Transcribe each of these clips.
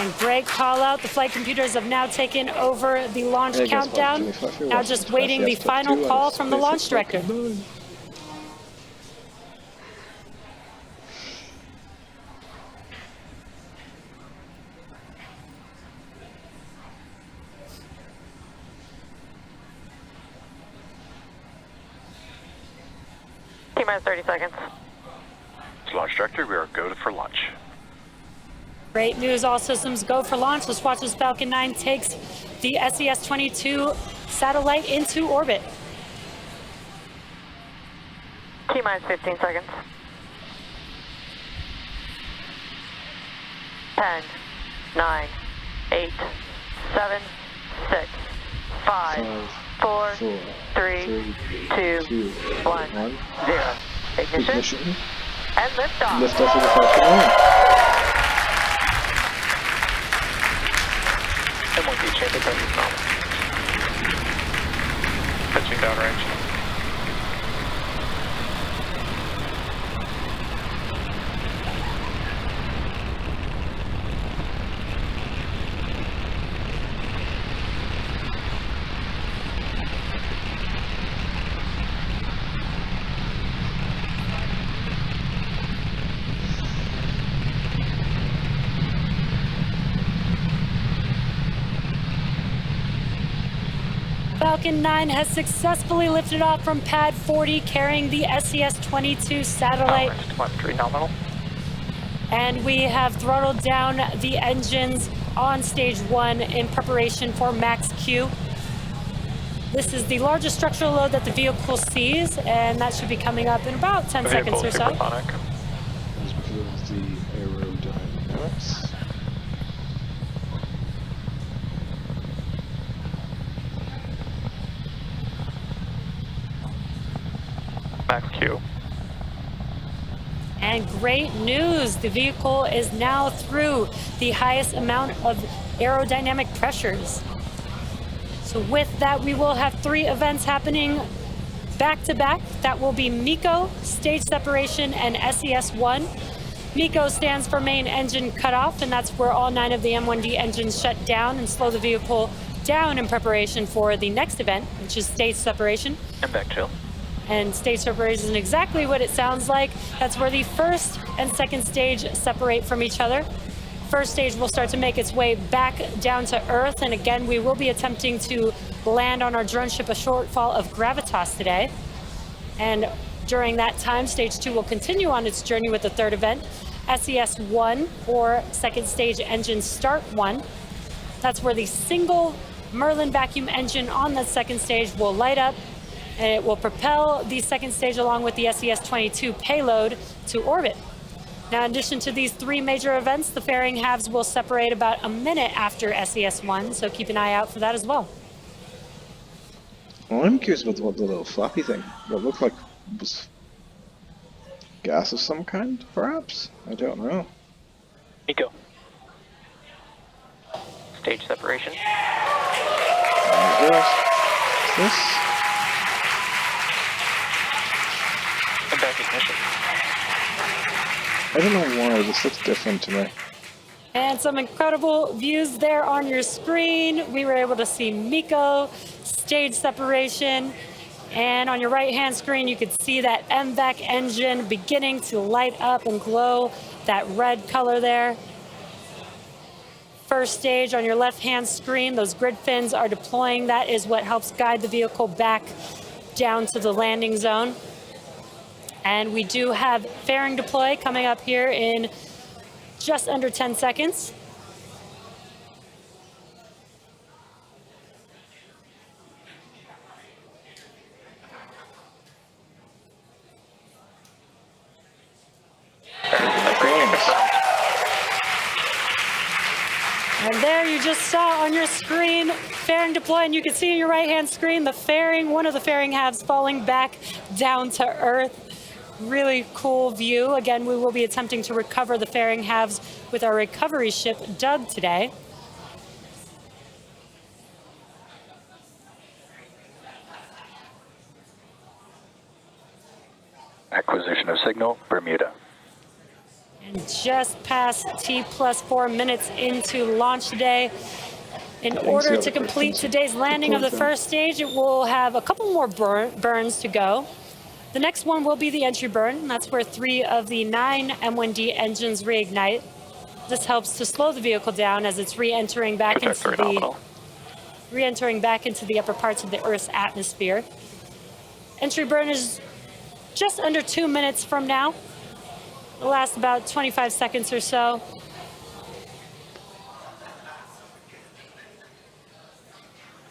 And great call out. The flight computers have now taken over the launch countdown. Now just waiting the final call from the launch director. T-minus 30 seconds. Launch director, we are go for launch. Great news, all systems go for launch. Let's watch as Falcon 9 takes the SES-22 satellite into orbit. T-minus 15 seconds. 10, 9, 8, 7, 6, 5, 4, 3, 2, 1, 0. Ignition. And liftoff. Liftoff of the Falcon 9. M1B chamber pressure normal. Pitching downrange. Falcon 9 has successfully lifted off from pad 40, carrying the SES-22 satellite. Telemetry nominal. And we have throttled down the engines on stage 1 in preparation for max Q. This is the largest structural load that the vehicle sees, and that should be coming up in about 10 seconds or so. Supersonic. That's because of the aerodynamics. Max Q. And great news, the vehicle is now through the highest amount of aerodynamic pressures. So with that, we will have 3 events happening back to back. That will be MECO, stage separation, and SES-1. MECO stands for main engine cutoff, and that's where all 9 of the M1D engines shut down and slow the vehicle down in preparation for the next event, which is stage separation. And back chill. And stage separation is exactly what it sounds like. That's where the first and second stage separate from each other. First stage will start to make its way back down to Earth, and again, we will be attempting to land on our drone ship a shortfall of gravitas today. And during that time, stage 2 will continue on its journey with the third event, SES-1, or second stage engine start 1. That's where the single Merlin vacuum engine on the second stage will light up, and it will propel the second stage along with the SES-22 payload to orbit. Now, in addition to these 3 major events, the fairing halves will separate about a minute after SES-1, so keep an eye out for that as well. Well, I'm curious about what the little floppy thing, what looked like was gas of some kind, perhaps? I don't know. MECO. Stage separation. What's this? And back ignition. I don't know why, this looks different to me. And some incredible views there on your screen. We were able to see MECO, stage separation, and on your right-hand screen, you could see that MVAC engine beginning to light up and glow that red color there. First stage on your left-hand screen, those grid fins are deploying. That is what helps guide the vehicle back down to the landing zone. And we do have fairing deploy coming up here in just under 10 seconds. And there you just saw on your screen fairing deploy, and you can see on your right-hand screen the fairing, one of the fairing halves falling back down to Earth. Really cool view. Again, we will be attempting to recover the fairing halves with our recovery ship, Doug, today. Acquisition of signal, Bermuda. And just past T+4 minutes into launch day. In order to complete today's landing of the first stage, it will have a couple more burns to go. The next one will be the entry burn. That's where 3 of the 9 M1D engines reignite. This helps to slow the vehicle down as it's re-entering back into the upper parts of the Earth's atmosphere. Entry burn is just under 2 minutes from now. It'll last about 25 seconds or so.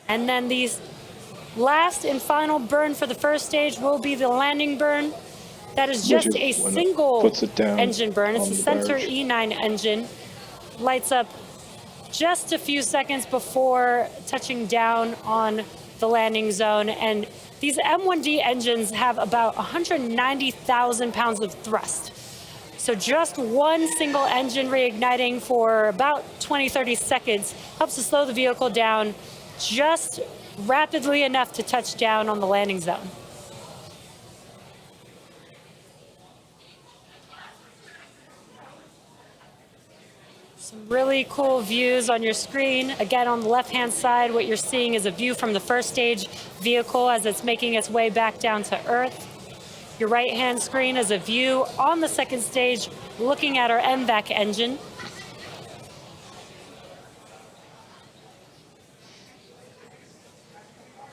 And then the last and final burn for the first stage will be the landing burn. That is just a single engine burn. It's the Center E9 engine. Lights up just a few seconds before touching down on the landing zone. And these M1D engines have about 190,000 pounds of thrust. So just one single engine reigniting for about 20-30 seconds helps to slow the vehicle down just rapidly enough to touch down on the landing zone. Some really cool views on your screen. Again, on the left-hand side, what you're seeing is a view from the first stage vehicle as it's making its way back down to Earth. Your right-hand screen is a view on the second stage looking at our MVAC engine.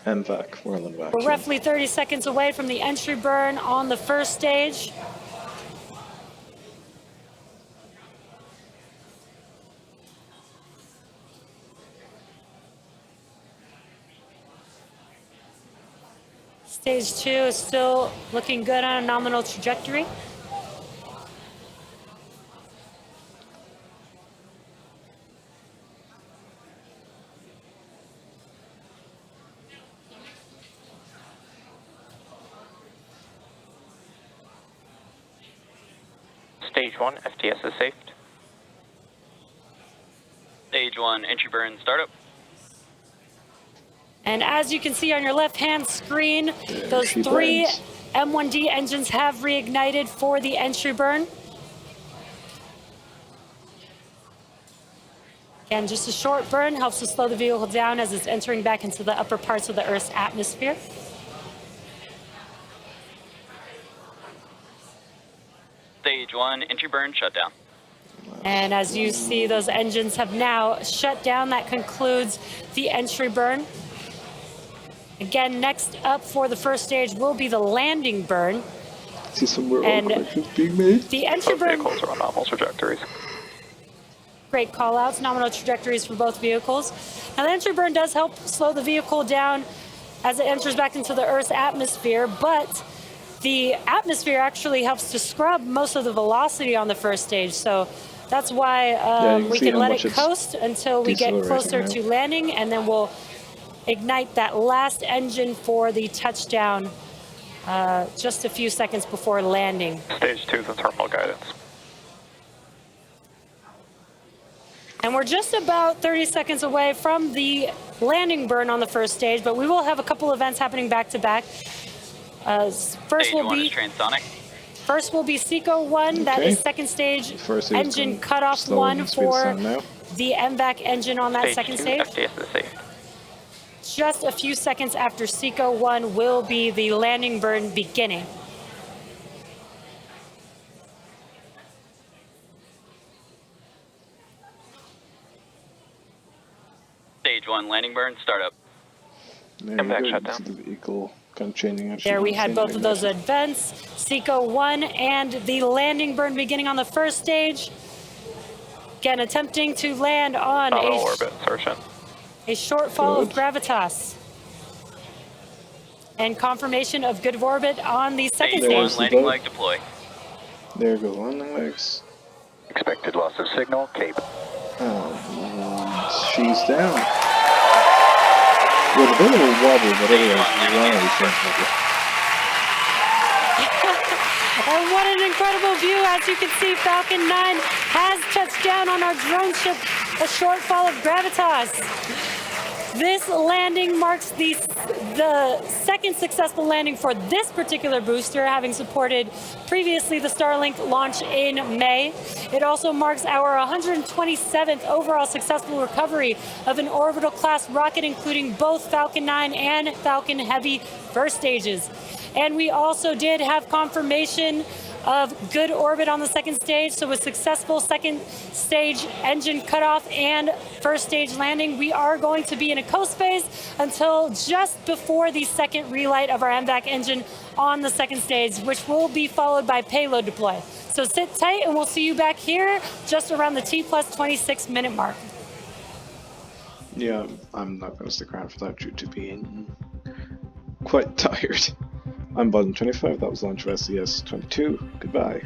MVAC, Whirling Vacuum. We're roughly 30 seconds away from the entry burn on the first stage. Stage 2 is still looking good on a nominal trajectory. Stage 1, STS is safe. Stage 1, entry burn, startup. And as you can see on your left-hand screen, those 3 M1D engines have reignited for the entry burn. Again, just a short burn helps to slow the vehicle down as it's entering back into the upper parts of the Earth's atmosphere. Stage 1, entry burn, shutdown. And as you see, those engines have now shut down. That concludes the entry burn. Again, next up for the first stage will be the landing burn. See some more corrections being made. The entry burn. Vehicles are on nominal trajectories. Great call outs, nominal trajectories for both vehicles. Now, the entry burn does help slow the vehicle down as it enters back into the Earth's atmosphere, but the atmosphere actually helps to scrub most of the velocity on the first stage. So that's why we can let it coast until we get closer to landing, and then we'll ignite that last engine for the touchdown just a few seconds before landing. Stage 2 is the terminal guidance. And we're just about 30 seconds away from the landing burn on the first stage, but we will have a couple events happening back to back. First will be transonic. First will be SECO 1, that is second stage engine cutoff 1 for the MVAC engine on that second stage. STS is safe. Just a few seconds after SECO 1 will be the landing burn beginning. Stage 1, landing burn, startup. MVAC shutdown. The vehicle kind of changing. There we had both of those events, SECO 1 and the landing burn beginning on the first stage. Again, attempting to land on orbit insertion. A shortfall of gravitas. And confirmation of good orbit on the second Stage 1, stage. landing leg deploy. There goes landing legs. Expected loss of signal, Cape. She's down. With a bit of a wobble, but otherwise, And what an incredible view. As you can see, Falcon 9 has touched down on our drone ship, a shortfall of gravitas. This landing marks the second successful landing for this particular booster, having supported previously the Starlink launch in May. It also marks our 127th overall successful recovery of an orbital class rocket, including both Falcon 9 and Falcon Heavy first stages. And we also did have confirmation of good orbit on the second stage, so a successful second stage engine cutoff and first stage landing. We are going to be in a coast phase until just before the second relight of our MVAC engine on the second stage, which will be followed by payload deploy. So sit tight and we'll see you back here just around the T+26 minute mark. Yeah, I'm not going to stick around for that due to being quite tired. I'm Button25, that was launch of SES-22. Goodbye.